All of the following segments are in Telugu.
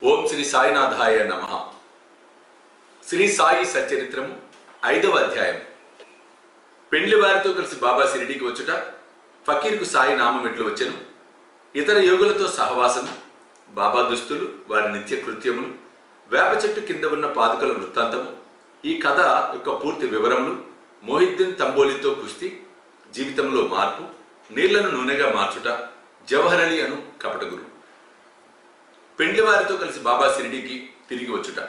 ఓం శ్రీ సాయినాథాయ నమః. శ్రీ సాయి సచరిత్రము 5వ అధ్యాయం. పెండ్లి వారితో కలిసి బాబా షిరిడీకి వచ్చుట, ఫకీర్కు సాయి నామం ఎట్లు వచ్చెను, ఇతర యోగులతో సహవాసము, బాబా దుస్తులు, వారి నిత్య కృత్యములు, వేప చెట్టు కింద ఉన్న పాదుకల వృత్తాంతము, ఈ కథ యొక్క పూర్తి వివరములు, మొహిద్దీన్ తంబోలితో కుస్తీ, జీవితంలో మార్పు, నీళ్లను నూనెగా మార్చుట, జవహర్ అలీ అను కపట గురు. పెండ్లి వారితో కలిసి బాబా షిరిడీకి తిరిగి వచ్చుట.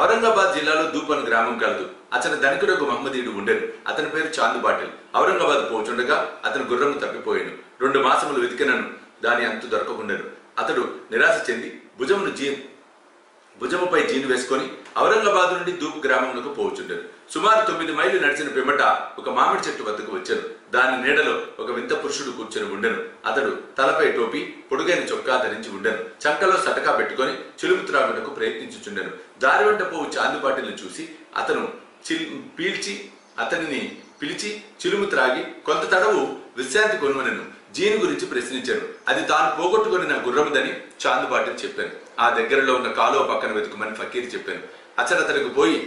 ఔరంగాబాద్ జిల్లాలో దూప్ అను గ్రామం కలదు. అతని ధనికుడకు మహమ్మదీయుడు ఉండెను. అతని పేరు చాంద్ బాటిల్. ఔరంగాబాద్ పోచుండగా అతని గుర్రము తప్పిపోయాను. 2 మాసములు వెతికినను దాని అంతు దొరకకుండెను. అతడు నిరాశ చెంది భుజముపై జీను వేసుకొని ఔరంగాబాద్ నుండి దూప్ గ్రామమునకు పోచుండెను. సుమారు 9 మైళ్ళు నడిచిన పిమ్మట ఒక మామిడి చెట్టు వద్దకు వచ్చాను. దాని నీడలో ఒక వింత పురుషుడు కూర్చొని ఉండెను. అతడు తలపై టోపీ, పొడుగైన చొక్కా ధరించి ఉండెను. చంకలో సటకా పెట్టుకొని చిలుము త్రాగుటకు ప్రయత్నించుచుండెను. దారి వెంట పోవు చాందుపాటిని చూసి అతను అతనిని పిలిచి చిలుము త్రాగి కొంత తడవు విశ్రాంతి కొనుమనెను. జీను గురించి ప్రశ్నించాను. అది తాను పోగొట్టుకుని నా గుర్రముదని చాందుపాటిని చెప్పాను. ఆ దగ్గరలో ఉన్న కాలువ పక్కన వెతుకుమని ఫకీర్ చెప్పాను. అతనికి పోయి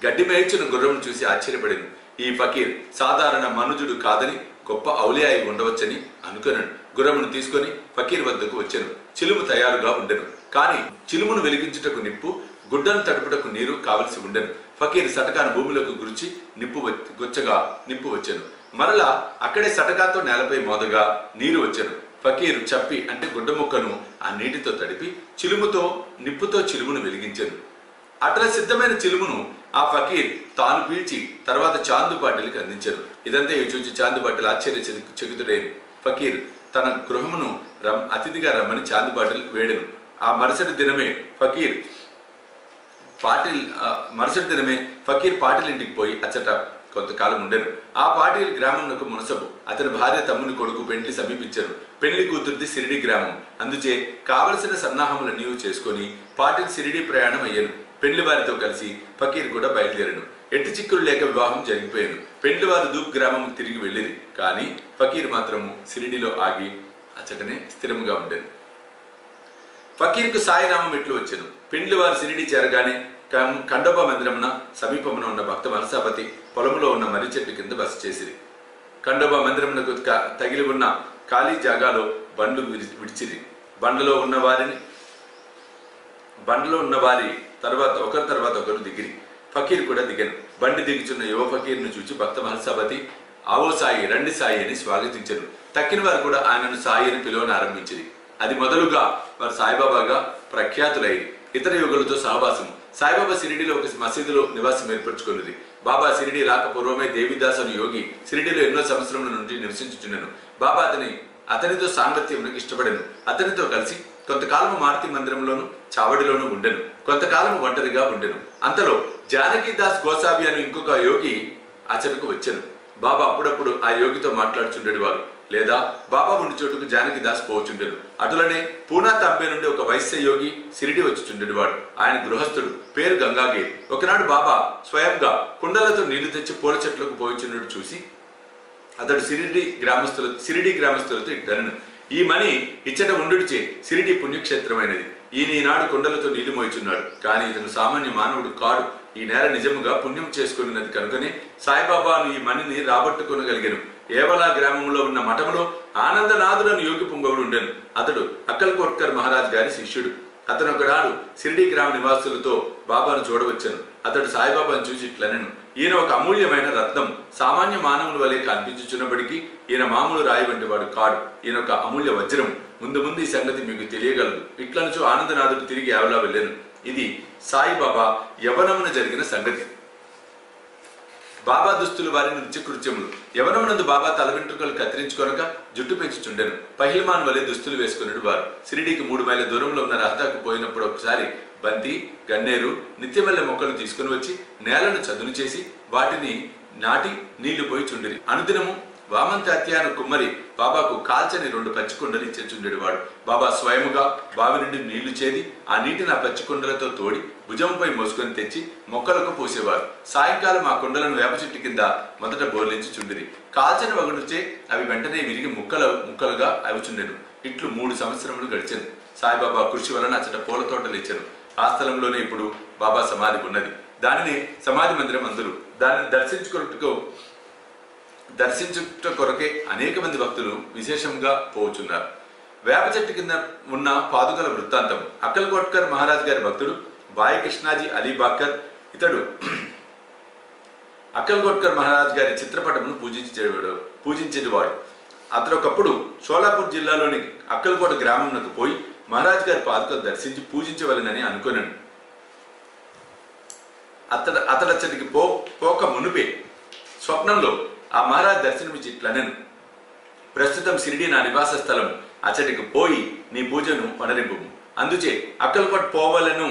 గడ్డి మేయించిన గుర్రమును చూసి ఆశ్చర్యపడాను. ఈ ఫకీర్ సాధారణ మనుజుడు కాదని, గొప్ప ఔలియా అయి ఉండవచ్చని అనుకున్నాను. గుర్రమును తీసుకొని ఫకీర్ వద్దకు వచ్చాను. చిలుము తయారుగా ఉండెను. కానీ చిలుమును వెలిగించుటకు నిప్పు, గుడ్డను తడుపుటకు నీరు కావలసి ఉండెను. ఫకీర్ సటకాను భూమిలోకి గురించి నిప్పు వచ్చాను. మరలా అక్కడే సటకాతో నేలపై మోదగా నీరు వచ్చాను. ఫకీరు చప్పి అంటే గుడ్డ ముక్కను ఆ నీటితో తడిపి నిప్పుతో చిలుమును వెలిగించాను. అట్లా సిద్ధమైన చిలుమును ఆ ఫకీర్ తాను పీల్చి తర్వాత చాందు పాటిల్కి అందించారు. ఇదంతా చూచి చాందు పాటిల్ చకితుడైన ఫకీర్ తన గృహమును అతిథిగా రమ్మని చాందు పాటిల్ వేడెను. ఆ మరుసటి దినమే ఫకీర్ పాటిల్ ఇంటికి పోయి అచ్చట కొంతకాలం ఉండెను. ఆ పాటిల్ గ్రామంలో మునసబు. అతని భార్య తమ్ముని కొడుకు పెండ్లి సమీపించారు. పెళ్లి కూతురిది షిరిడి గ్రామం. అందుచే కావలసిన సన్నాహములన్నీ చేసుకుని పాటిల్ షిరిడి ప్రయాణం అయ్యాను. పెండ్లి వారితో కలిసి ఫకీర్ కూడా బయలుదేరాను. ఎట్టి చిక్కులు లేక వివాహం జరిగిపోయాను. పెండ్లి వారు దూప్ గ్రామం తిరిగి వెళ్ళింది. కానీ ఫకీర్ మాత్రము షిరిడిలో ఆగి అచ్చటనే స్థిరముగా ఉండేది. ఫకీర్కు సాయినామం ఎట్లు వచ్చాను. పెండ్లి వారు షిరిడి చేరగానే ఖండోబా మందిరమున సమీపమున ఉన్న భక్త మనసాపతి పొలములో ఉన్న మర్రి చెట్టు కింద బస చేసిరి. ఖండోబా మందిరమునకు తగిలి ఉన్న ఖాళీ జాగాలో బండ్లు విడిచిరి. బండ్లలో ఉన్న వారి తర్వాత ఒకరు దిగిరి. ఫకీర్ కూడా దిగాను. బండి దిగుచున్న యువ ఫకీర్ను చూచి భక్త మహల్సాపతి ఆవో సాయి, రండి సాయి అని స్వాగతించరు. తక్కిన వారు కూడా ఆయనను సాయి అని పిలువని ఆరంభించింది. అది మొదలుగా వారు సాయిబాబాగా ప్రఖ్యాతులైరి. ఇతర యోగులతో సహవాసము. సాయిబాబా షిరిడిలో ఒక మసీదులో నివాసం ఏర్పరచుకున్నది. బాబా షిరిడి రాక పూర్వమే దేవిదాస్ అని యోగి షిరిడిలో ఎన్నో సంవత్సరముల నుండి నివసించుచుండెను. బాబా అతనితో సాంగత్యమునకు ఇష్టపడెను. అతనితో కలిసి కొంతకాలము మారుతి మందిరంలోను చావడిలోనూ ఉండెను. కొంతకాలము ఒంటరిగా ఉండెను. అంతలో జానకీదాస్ గోసాబి అని ఇంకొక యోగి అతనికి వచ్చెను. బాబా అప్పుడప్పుడు ఆ యోగితో మాట్లాడుచుండేవారు. లేదా బాబా ఉండి చోటుకు జానకీదాస్ పోవచుండెను. అటులనే పూనా తాంబే నుండి ఒక వైశ్య యోగి షిరిడి వచ్చుచుండేవాడు. ఆయన గృహస్థుడు, పేరు గంగాగీర్. ఒకనాడు బాబా స్వయంగా కుండలతో నీళ్లు తెచ్చి పూల చెట్లకు పోయిచుండడు చూసి అతడు షిరిడి గ్రామస్తులతో ఇట్టనను, ఈ మని ఇచ్చట ఉండుడిచే షిరిడి పుణ్యక్షేత్రమైనది. ఈనాడు కుండలతో నీళ్లు మోయిచున్నాడు. కానీ ఇతను సామాన్య మానవుడు కాడు. ఈ నేల నిజముగా పుణ్యం చేసుకున్నది కనుకనే సాయిబాబాను ఈ మనిని రాబట్టుకొనగలిగాను. ఏవలా గ్రామంలో ఉన్న మఠములో ఆనందనాథులను యోగి పుంగవుడు ఉండెను. అతడు అక్కల్కోట్కర్ మహారాజ్ గారి శిష్యుడు. అతను ఒకనాడు షిరిడి గ్రామ నివాసులతో బాబాను చూడవచ్చాను. అతడు సాయిబాబాను చూసి ఇట్లనెను, ఈయన ఒక అమూల్యమైన రత్నం. సామాన్య మానవుల వలె కనిపించుచున్నప్పటికీ ఈయన మామూలు రాయి వంటి వాడు కాడు. ఈయన ఒక అమూల్య వజ్రం. ముందు ఈ సంగతి మీకు తెలియగలదు. ఇట్లనుచు ఆనందనాథుడు తిరిగి యావలా వెళ్ళాను. ఇది సాయిబాబా యవనమున జరిగిన సంగతి. బాబా దుస్తులు వారి నిత్యకృత్యములు. యవనమునందు బాబా తల వెంట్రుకలు కత్తిరించుకొనక జుట్టు పెంచుచుండెను. పహిల్మాన్ వలె దుస్తులు వేసుకున్నాడు వారు. షిరిడీకి 3 మైళ్ళ దూరంలో ఉన్న రహదాకు పోయినప్పుడు ఒకసారి బంతి, గన్నేరు, నిత్యమల్లె మొక్కలు తీసుకుని వచ్చి నేలను చదును చేసి వాటిని నాటి నీళ్లు పోయి చుండిరి. అనుదినము వామంతాత్యాను కుమ్మరి బాబాకు కాల్చని 2 పచ్చికుండలు ఇచ్చేచుండేవాడు. బాబా స్వయముగా బావి నుండి నీళ్లు చేది ఆ నీటిని ఆ పచ్చికుండలతో తోడి భుజంపై మోసుకొని తెచ్చి మొక్కలకు పోసేవారు. సాయంకాలం ఆ కుండలను వేప చెట్టు కింద మొదట బోర్లించి చుండిరి. కాల్చని వగడుచే అవి వెంటనే విరిగి ముక్కలుగా అవుచుండెను. ఇట్లు 3 సంవత్సరములు గడిచెను. సాయిబాబా కృషి వలన అచ్చట పూల తోటలు ఇచ్చారు. ఆ స్థలంలోనే ఇప్పుడు బాబా సమాధి ఉన్నది. దానిని సమాధి మందిరం అందరూ దాన్ని దర్శించుట కొరకే అనేక మంది భక్తులు విశేషంగా పోచున్నారు. వేప చెట్టు కింద ఉన్న పాదుకల వృత్తాంతం. అక్కల్కోట్కర్ మహారాజ్ గారి భక్తుడు బాయి కృష్ణాజీ అలీబాకర్. ఇతడు అక్కల్కోట్కర్ మహారాజ్ గారి చిత్రపటమును పూజించేవాడు. అతడు ఒకప్పుడు షోలాపూర్ జిల్లాలోని అక్కల్కోట గ్రామంకు పోయి మహారాజ్ గారి పాదుకలు దర్శించి పూజించవలనని అనుకున్నాను. అతడచ్చటికి పోక మునుపే స్వప్నంలో ఆ మహారాజ్ దర్శనమిచ్చి ఇట్లనెను, ప్రస్తుతం షిరిడి నా నివాస స్థలం, అచ్చటికి పోయి నీ పూజను పనరింపు. అందుచే అక్కల్కోట్ పోవాలను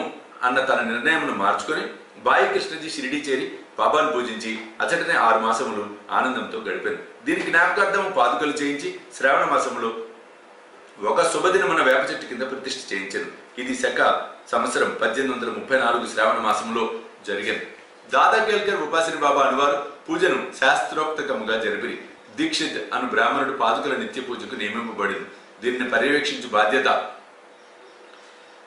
అన్న తన నిర్ణయమును మార్చుకొని బాయి కృష్ణజీ షిరిడి చేరి బాబాను పూజించి అచ్చటనే 6 మాసములు ఆనందంతో గడిపాను. దీనికి జ్ఞాపకార్థం పాదుకలు చేయించి శ్రావణ మాసంలో ఒక శుభదినమున వేప చెట్టు కింద ప్రతిష్ఠ చేయించాను. ఇది శక సంవత్సరం 1834 శ్రావణ మాసంలో జరిగింది. దాదా కేల్కర్ ఉపాసిని బాబా అనువారు పూజను శాస్త్రోక్తకముగా జరిపిరి. దీక్షిత్ అను బ్రాహ్మణుడు పాదుకల నిత్య పూజకు నియమింపబడింది. దీనిని పర్యవేక్షించు బాధ్యత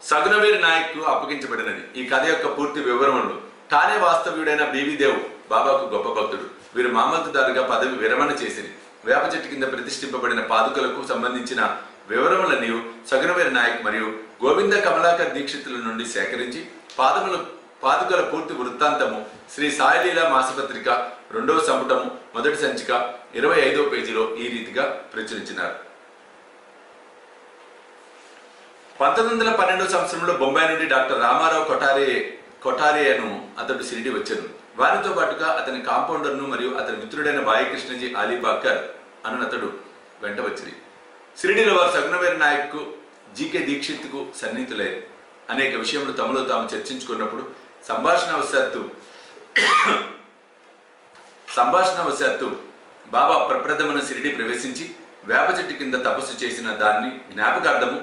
సగునవేరి నాయక్ అప్పగించబడినది. ఈ కథ యొక్క పూర్తి వివరములు. ఠానే వాస్తవ్యుడైన బీవీదేవ్ బాబాకు గొప్ప భక్తుడు. వీరు మామల్తుదారుగా పదవి విరమణ చేసిరి. వేప చెట్టు కింద ప్రతిష్ఠింపబడిన పాదుకలకు సంబంధించిన వివరములన్నీ సగునవేరి నాయక్ మరియు గోవింద కమలాకర్ దీక్షితుల నుండి సేకరించి పాదుకల పూర్తి వృత్తాంతము శ్రీ సాయిలీలా మాసపత్రిక 2వ సంపుటము 1వ సంచిక 25వ పేజీలో ఈ రీతిగా ప్రచురించినారు. 1912 సంవత్సరంలో బొంబాయి నుండి డాక్టర్ రామారావు కొఠారేను అతడు షిరిడి వచ్చాను. వారితో పాటుగా అతని కాంపౌండర్ను మరియు అతని మిత్రుడైన బాయి కృష్ణజీ అలీబాకర్ అను అతడు వెంట వచ్చింది. షిరిడిలో వారు సగునవేరి నాయక్ జీకే దీక్షిత్కు సన్నిహితులయ్యారు. అనేక విషయములు తమలో తాము చర్చించుకున్నప్పుడు సంభాషణవశాత్తు బాబా ప్రప్రథమన షిరిడి ప్రవేశించి వేప చెట్టు కింద తపస్సు చేసిన దాన్ని జ్ఞాపకార్థము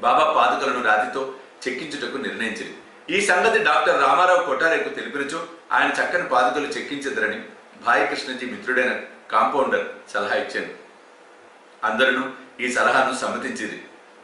బాబా పాదుకలను రాతితో చెక్కించుటకు నిర్ణయించింది. ఈ సంగతి డాక్టర్ రామారావు కొఠారేకు తెలిపినచో ఆయన చక్కని పాదుకలు చెక్కించదరని బాయి కృష్ణజీ మిత్రుడైన కాంపౌండర్ సలహా ఇచ్చాను. అందరూ ఈ సలహాను సమ్మతించింది.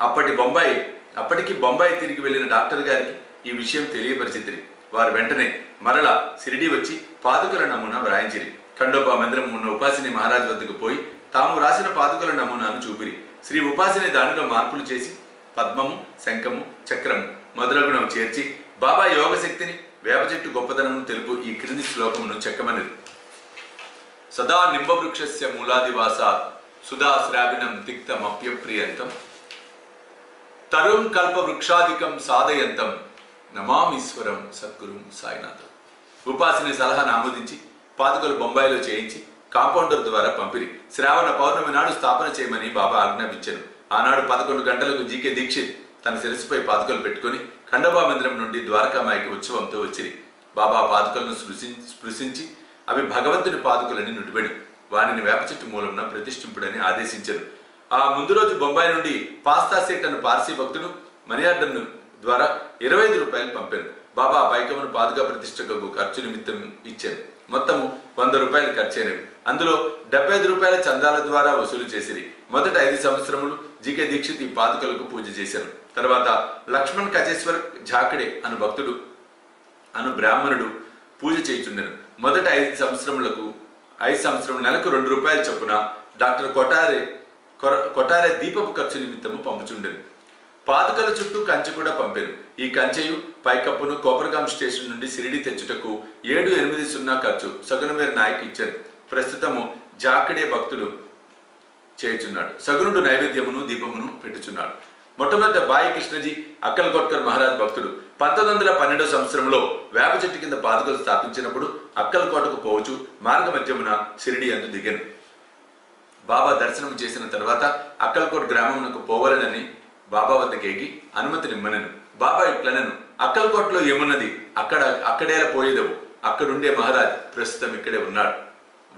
అప్పటికి బొంబాయి తిరిగి వెళ్లిన డాక్టర్ గారికి ఈ విషయం తెలియపరిచింది. వారు వెంటనే మరల షిరిడి వచ్చి పాదుకల నమూనా వ్రాయించిరి. ఖండోబా మందిరం ఉన్న ఉపాసిని మహారాజ్ వద్దకు పోయి తాము రాసిన పాదుకల నమూనాను చూపిరి. శ్రీ ఉపాసిని దానిలో మార్పులు చేసి పద్మము, శంఖము, చక్రము మొదలగునవి చేర్చి బాబా యోగ శక్తిని, వేప చెట్టు గొప్పతనము తెలుపు ఈ క్రింది శ్లోకమును చెక్కమని. సదా నింబవృక్షస్య మూలాదివాసాత్ సుధా శ్రావిణం తిక్తమప్యప్రియంతం తరుం కల్ప వృక్షాధికం సాధయంతం నమామీశ్వరం సద్గురు సాయినాథం. ఉపాసిని సలహాను ఆమోదించి పాదుకలు బొంబాయిలో చేయించి కాంపౌండర్ ద్వారా పంపిరి. శ్రావణ పౌర్ణమి నాడు స్థాపన చేయమని బాబా ఆజ్ఞాపించారు. ఆనాడు 11 గంటలకు జీకే దీక్షిత్ తన శిరస్సుపై పాదుకలు పెట్టుకుని ఖండోబా మందిరం నుండి ద్వారకామాయికి ఉత్సవంతో వచ్చిరి. బాబా పాదుకలను స్పృశించి అవి భగవంతుని పాదుకలని నుడిబడి వారిని వేప చెట్టు మూలంన ప్రతిష్ఠింపుడని ఆదేశించారు. ఆ ముందు రోజు బొంబాయి నుండి పాస్తా సేట్ అను పార్సీ భక్తుడు మనియార్డన్ ద్వారా 25 రూపాయలు పంపారు. బాబా పైకమును పాదుగా ప్రతిష్టకు ఖర్చు నిమిత్తం ఇచ్చారు. మొత్తము 100 రూపాయలు ఖర్చయినవి. అందులో 75 రూపాయల చందాల ద్వారా వసూలు చేసిరి. మొదట 5 సంవత్సరములు జీకే దీక్షిత్ ఈ పాదుకలకు పూజ చేశారు. తర్వాత లక్ష్మణ్ కచేశ్వర్ ఝాకడే అను భక్తుడు అను బ్రాహ్మణుడు పూజ చేయుచుండెను. మొదట 5 సంవత్సరములకు నెలకు 2 రూపాయల చొప్పున డాక్టర్ కొఠారే దీపపు ఖర్చు నిమిత్తము పంపుచుండెను. పాదుకల చుట్టూ కంచె కూడా పంపారు. ఈ కంచెయు పైకప్పును కోపర్గాం స్టేషన్ నుండి షిరిడి తెచ్చుటకు 780 ఖర్చు సగునవేరి నాయక్ ఇచ్చారు. ప్రస్తుతము జాకడే భక్తుడు చేయుచున్నాడు. సగునుడు నైవేద్యమును దీపమును పెట్టుచున్నాడు. మొట్టమొదట బాయి కృష్ణజీ అక్కల్కోట్కర్ మహారాజ్ భక్తుడు 1912 సంవత్సరంలో వేప చెట్టు కింద పాదుకలు స్థాపించినప్పుడు అక్కల్కోటకు పోవచ్చు మార్గ మధ్యమున షిరిడి అందు దిగాను. బాబా దర్శనం చేసిన తర్వాత అక్కల్కోట్ గ్రామమునకు పోవాలనని బాబా వద్దకు ఎగి అనుమతినిమ్మనను. బాబా ఇట్లనను, అక్కల్కోట్లో ఏమున్నది, అక్కడేలా పోయేదవు, అక్కడుండే మహారాజ్ ప్రస్తుతం ఇక్కడే ఉన్నాడు,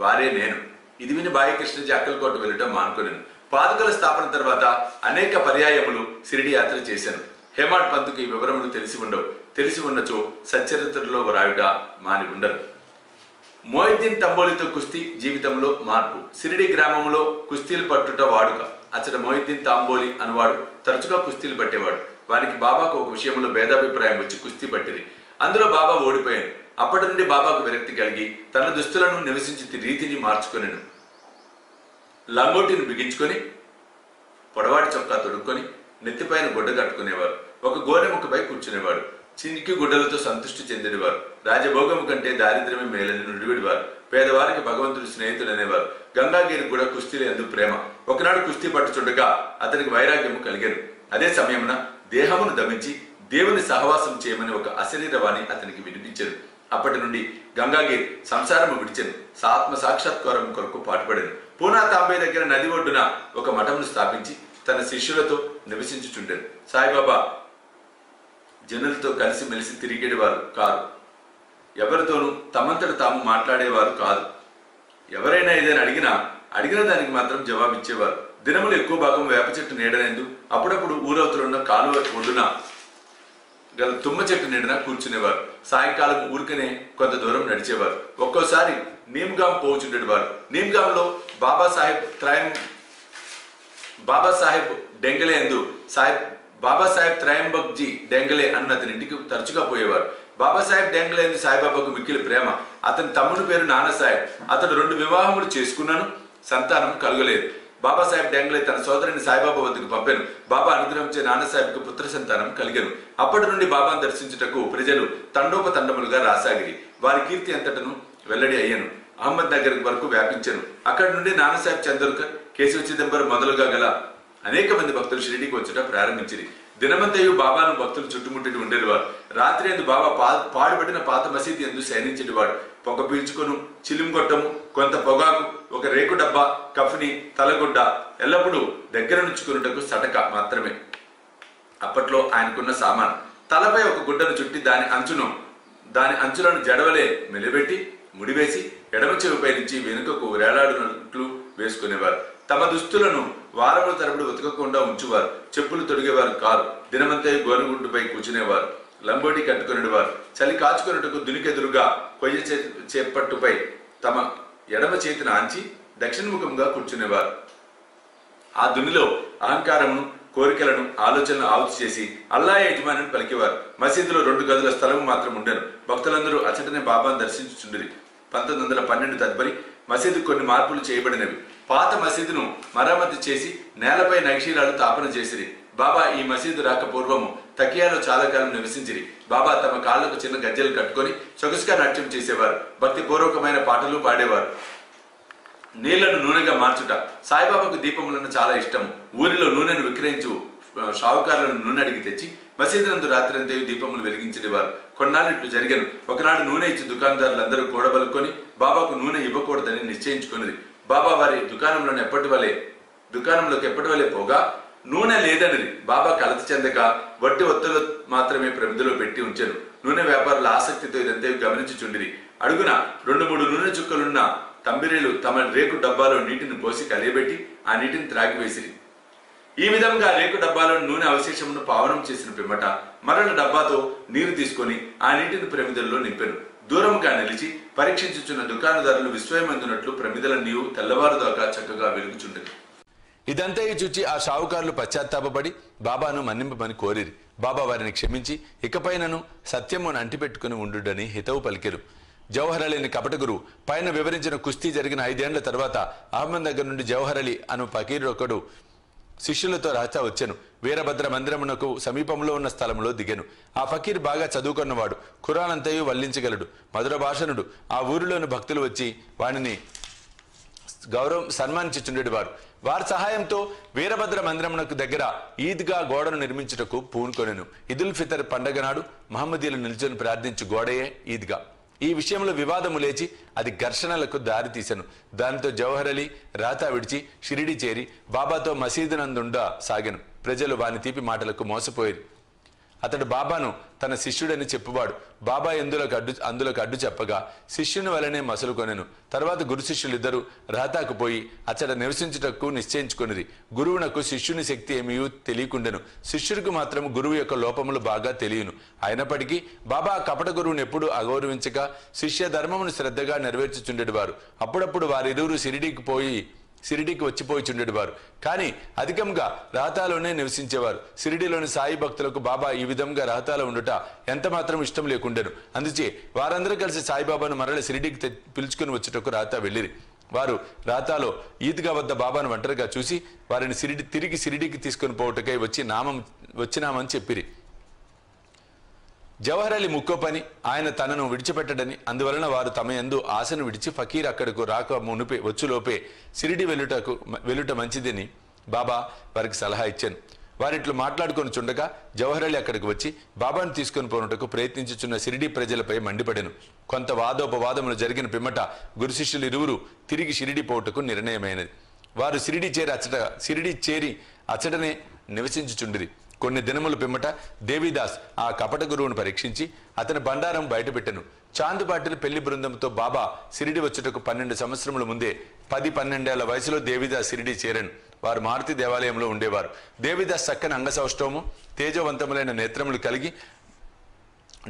వారే నేను. ఇది విని బాయి కృష్ణజీ అక్కల్కోట వెళ్ళటం మానుకున్నాను. పాదుకల స్థాపన తర్వాత అనేక పర్యాయములు షిరిడి యాత్ర చేశాను. హేమాడ్ పంతుకు ఈ వివరములు తెలిసి ఉండవు. తెలిసి ఉన్నచో సచ్చరిత్రలో వ్రాయుట మాని ఉండరు. మొయిద్దీన్ తంబోలితో కుస్తీ జీవితంలో మార్పు. షిరిడి గ్రామంలో కుస్తీలు పట్టుట వాడుక. అచ్చట మొయిద్దీన్ తాంబోలి అనువాడు తరచుగా కుస్తీలు పట్టేవాడు. వారికి బాబాకు ఒక విషయంలో భేదాభిప్రాయం వచ్చి కుస్తీ పట్టింది. అందులో బాబా ఓడిపోయాడు. అప్పటి నుండి బాబాకు విరక్తి కలిగి తన దుస్తులను నివసించి రీతిని మార్చుకొనెను. లంగోటిని బిగించుకొని పొడవాటి చొక్కా తొడుక్కొని నెత్తిపైన గుడ్డ కట్టుకునేవారు. ఒక గోనెముక్కపై కూర్చునేవాడు. చినికి గుడ్డలతో సంతృష్టి చెందినవారు. రాజభోగము కంటే దారిద్ర్యమే మేలని నుడివిడివారు. పేదవారికి భగవంతుడు స్నేహితుడు అనేవారు. గంగాగిరికి కూడా కుస్తీలు ఎందుకు ప్రేమ. ఒకనాడు కుస్తీ పట్టుచుండగా అతనికి వైరాగ్యము కలిగాను. అదే సమయమున దేహమును దమించి దేవుని సహవాసం చేయమని ఒక అశరీరవాణి అతనికి వినిపించారు. అప్పటి నుండి గంగాగిరి సంసారము విడిచెను. ఆత్మ సాక్షాత్కారం కొరకు పాటుపడాను. పూనా తాంబే దగ్గర నది ఒడ్డున ఒక మఠమును స్థాపించి తన శిష్యులతో నివసించుచుండెను. సాయిబాబా జనులతో కలిసి మెలిసి తిరిగేవారు కాదు. ఎవరితోనూ తమంతట తాము మాట్లాడేవారు కాదు. ఎవరైనా ఏదైనా అడిగిన దానికి మాత్రం జవాబిచ్చేవారు. దినములు ఎక్కువ భాగం వేప చెట్టు నీడనేందు, అప్పుడప్పుడు ఊరవతలున్న కాలువ ఒడ్డున గల తుమ్మ చెట్టు నీడన కూర్చునేవారు. సాయంకాలం ఊరికనే కొంత దూరం నడిచేవారు. ఒక్కోసారి నీమ్గాం పోచుండేవారు. నీమ్గాంలో బాబాసాహెబ్ డెంగలే ఎందు బాబాసాహెబ్ త్రయంబక్జీ డెంగలే అన్న అతని ఇంటికి తరచుగా పోయేవారు. బాబాసాహెబ్ డెంగలే ఎందు సాయిబాబాకు మిక్కిలి ప్రేమ. అతని తమ్ముని పేరు నానాసాహెబ్. అతడు 2 వివాహములు చేసుకున్నాను. సంతానం కలుగలేదు. బాబాసాహెబ్ డెంగలే తన సోదరుని సాయిబాబా వద్దకు పంపాను. బాబా అనుగ్రహించే నానాసాహెబ్కు పుత్ర సంతానం కలిగాను. అప్పటి నుండి బాబాను దర్శించుటకు ప్రజలు తండోపతండములుగా రాసాగిరి. వారి కీర్తి అంతటను వెల్లడి అయ్యాను. అహ్మద్ నగర్ వరకు వ్యాపించాను. అక్కడి నుండి నానాసాహెబ్ చందోర్కర్, కేశవ చిదంబరం మొదలుగా గల అనేక మంది భక్తులు షిరిడీకి వచ్చుట ప్రారంభించింది. దినమంతయు బాబాను భక్తులు చుట్టుముట్టి ఉండేవారు. రాత్రి ఎందు బాబా పాడుబడిన పాత మసీదు ఎందు శయనించేవాడు. పొగ పీల్చుకొను, చిలిం గొట్టము, కొంత పొగాకు, ఒక రేకు డబ్బా, కఫ్ని, తలగుడ్డ ఎల్లప్పుడూ దగ్గర నుంచుకున్నటకు సటక మాత్రమే అప్పట్లో ఆయనకున్న సామాన్. తలపై ఒక గుడ్డను చుట్టి దాని అంచులను జడవలే మెలిబెట్టి ముడివేసి ఎడమ చెవిపై నుంచి వెనుకకు వేలాడునట్లు వేసుకునేవారు. తమ దుస్తులను వారముల తరబడి ఉతకకుండా ఉంచువారు. చెప్పులు తొడిగేవారు కారు. దినమంతా గోనగుడ్డుపై కూర్చునేవారు. లంబోటి కట్టుకునేవారు. చలి కాచుకున్నట్టుకు దునికెదురుగా కొయ్య చేపట్టుపై తమ ఎడమ చేతిని ఆంచి దక్షిణముఖంగా కూర్చునేవారు. ఆ దునిలో అహంకారమును, కోరికలను, ఆలోచనలు ఆవుతి చేసి అల్లా యజమానిని పలికేవారు. మసీదులో 2 గదుల స్థలము మాత్రం ఉండేను. భక్తులందరూ అచటనే బాబాను దర్శించుచుండిరి. 1912 తదుపరి మసీదు కొన్ని మార్పులు చేయబడినవి. పాత మసీదును మరమ్మతు చేసి నేలపై నక్షీరాలు తాపన చేసిరి. బాబా ఈ మసీదు రాక పూర్వము తకియాలో చాలా కాలం నివసించిరి. బాబా తమ కాళ్లకు చిన్న గజ్జలు కట్టుకొని సొగసుగా నాట్యం చేసేవారు. భక్తి పూర్వకమైన పాటలు పాడేవారు. నీళ్లను నూనెగా మార్చుట. సాయిబాబాకు దీపములను చాలా ఇష్టము. ఊరిలో నూనెను విక్రయించు షావుకారులను నూనె అడిగి తెచ్చి మసీదునందు రాత్రంతా దీపములు వెలిగించేవారు. కొన్నాళ్ళు ఇట్లు జరిగాను. ఒకనాడు నూనె ఇచ్చి దుకాణదారులందరూ కూడబలుకొని బాబాకు నూనె ఇవ్వకూడదని నిశ్చయించుకున్నది. బాబా వారి దుకాణంలోకి ఎప్పటి వలె పోగా నూనె లేదనిది. బాబా కలత చెందక వట్టి ఒత్తులు మాత్రమే ప్రమిదిలో పెట్టి ఉంచాను. నూనె వ్యాపారుల ఆసక్తితో ఇదంతా గమనించుచుండిరి. అడుగున 2-3 నూనె చుక్కలున్న తంబిరీలు తమ రేకు డబ్బాలో నీటిని పోసి కలియబెట్టి ఆ నీటిని త్రాగివేసిరి. ఈ విధంగా రేకు డబ్బాలో నూనె అవశేషమును పావనం చేసిన పిమ్మట మరల డబ్బాతో నీరు తీసుకొని ఆ నీటిని ప్రమిదల్లో నింపెను. దూరముగా నిలిచి పరీక్షించుచున్న దుకాణదారులు విస్మయమందునట్లు ప్రమిదల నీవు తెల్లవారు దాకా చక్కగా వెలుగుచుండెను. ఇదంతా చూచి ఆ షావుకారులు పశ్చాత్తాపడి బాబాను మన్నింపమని కోరిరి. బాబా వారిని క్షమించి ఇకపైనను సత్యమును అంటిపెట్టుకుని ఉండుడని హితవు పలికెరు. జవహర్ అలీని కపట గురువు పైన వివరించిన కుస్తీ జరిగిన 5 ఏళ్ల తర్వాత అహ్మద్ నగర్ నుండి జవహర్ అలీ అను ఫకీరు ఒకడు శిష్యులతో రాచా వచ్చెను. వీరభద్ర మందిరమునకు సమీపంలో ఉన్న స్థలంలో దిగెను. ఆ ఫకీర్ బాగా చదువుకున్నవాడు. ఖురాన్ అంతయు వల్లించగలడు. మధుర భాషణుడు. ఆ ఊరిలోని భక్తులు వచ్చి వాడిని సన్మానించుచుండేవారు. వారి సహాయంతో వీరభద్ర మందిరమునకు దగ్గర ఈద్గా గోడను నిర్మించుటకు పూనుకొనెను. ఇదుల్ ఫితర్ పండగ నాడు మహమ్మదీయులు నిల్చొని ప్రార్థించు గోడయే ఈద్గా. ఈ విషయంలో వివాదము లేచి అది ఘర్షణలకు దారి తీసెను. దానితో జవహర్ అలీ రాతా విడిచి షిరిడి చేరి బాబాతో మసీదునందుండా సాగెను. ప్రజలు వాని తీపి మాటలకు మోసపోయారు. అతడు బాబాను తన శిష్యుడని చెప్పువాడు. బాబా అందులోకి అడ్డు చెప్పగా శిష్యుని వలనే మసలుకొనెను. తర్వాత గురు శిష్యులిద్దరూ రాతాకు పోయి అతడ నివసించుటకు నిశ్చయించుకొనిరి. గురువునకు శిష్యుని శక్తి ఏమీ తెలియకుండెను. శిష్యుడికి మాత్రం గురువు యొక్క లోపములు బాగా తెలియను. అయినప్పటికీ బాబా కపట గురువును ఎప్పుడు అగౌరవించక శిష్య ధర్మమును శ్రద్ధగా నెరవేర్చుచుండేవారు. అప్పుడప్పుడు వారిరువురు షిరిడీకి పోయి షిరిడీకి వచ్చిపోయిచుండేడు వారు. కానీ అధికంగా రహతాలోనే నివసించేవారు. షిరిడీలోని సాయి భక్తులకు బాబా ఈ విధంగా రహతాలో ఉండుట ఎంత మాత్రం ఇష్టం లేకుండెను. అందుచే వారందరూ కలిసి సాయిబాబాను మరల షిరిడీకి పిలుచుకుని వచ్చుటకు రహతా వెళ్ళిరి. వారు రహతాలో ఈద్గా వద్ద బాబాను ఒంటరిగా చూసి వారిని తిరిగి షిరిడీకి తీసుకుని పోవుటకై వచ్చినామని చెప్పిరి. జవహర్ అలీ ముక్కోపని ఆయన తనను విడిచిపెట్టడని, అందువలన వారు తమ యందు ఆశను విడిచి ఫకీర్ అక్కడకు రాక మునిపే వచ్చులోపే షిరిడి వెళ్ళుట మంచిదని బాబా వారికి సలహా ఇచ్చాను. వారిట్లు మాట్లాడుకొని చుండగా జవహర్ అలీ అక్కడికి వచ్చి బాబాను తీసుకొని పోనుటకు ప్రయత్నించుచున్న షిరిడి ప్రజలపై మండిపడెను. కొంత వాదోపవాదములు జరిగిన పిమ్మట గురు శిష్యులు ఇరువురు తిరిగి షిరిడి పోవుటకు నిర్ణయమైనది. వారు షిరిడి చేరి అచ్చటనే నివసించుచుండిరి. కొన్ని దినముల పిమ్మట దేవిదాస్ ఆ కపట గురువును పరీక్షించి అతని బండారం బయటపెట్టెను. చాందుబాటిల పెళ్లి బృందంతో బాబా షిరిడి వచ్చుటకు 12 సంవత్సరముల ముందే 10-12 ఏళ్ల వయసులో దేవిదాస్ షిరిడి చేరను. వారు మారుతి దేవాలయంలో ఉండేవారు. దేవిదాస్ చక్కని అంగసౌష్ఠవము, తేజవంతములైన నేత్రములు కలిగి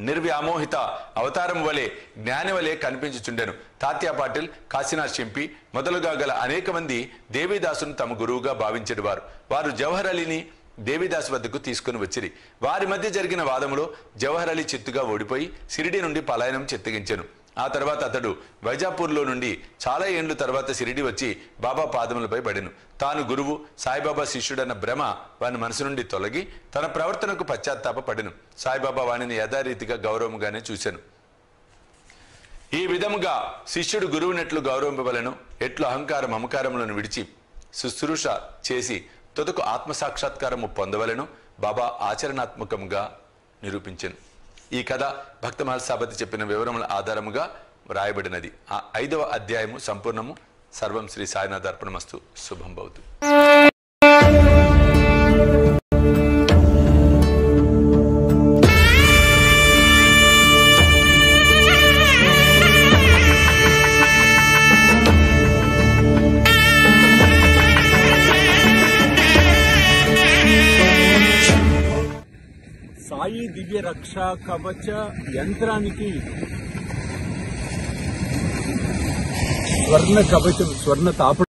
నిర్వ్యామోహిత అవతారం వలె జ్ఞాని వలె కనిపించుచుండెను. తాత్యా పాటిల్, కాశీనాథ్ షింపి మొదలుగా గల అనేక మంది దేవిదాసును తమ గురువుగా భావించేవారు. వారు జవహర్ అలీని దేవిదాస్ వద్దకు తీసుకుని వచ్చిరి. వారి మధ్య జరిగిన వాదములో జవహర్ అలీ చిత్తుగా ఓడిపోయి షిరిడి నుండి పలాయనం చిత్తగించెను. ఆ తర్వాత అతడు వైజాపూర్లో నుండి చాలా ఏండ్ల తర్వాత షిరిడి వచ్చి బాబా పాదములపై పడెను. తాను గురువు, సాయిబాబా శిష్యుడన్న భ్రమ వాని మనసు నుండి తొలగి తన ప్రవర్తనకు పశ్చాత్తాప పడెను. సాయిబాబా వాణిని యథారీతిగా గౌరవంగానే చూశాను. ఈ విధముగా శిష్యుడు గురువునెట్లు గౌరవింపవలను, ఎట్లు అహంకార మమకారములను విడిచి శుశ్రూష చేసి తుదకు ఆత్మసాక్షాత్కారము పొందవలను బాబా ఆచరణాత్మకంగా నిరూపించెను. ఈ కథ భక్త మహల్సాపతి చెప్పిన వివరముల ఆధారముగా రాయబడినది. ఆ 5వ అధ్యాయము సంపూర్ణము. సర్వం శ్రీ సాయినాథ్ అర్పణమస్తు. శుభం భవతు. సాయి దివ్య రక్షా కవచ యంత్రానికి స్వర్ణ కవచం, స్వర్ణ తాప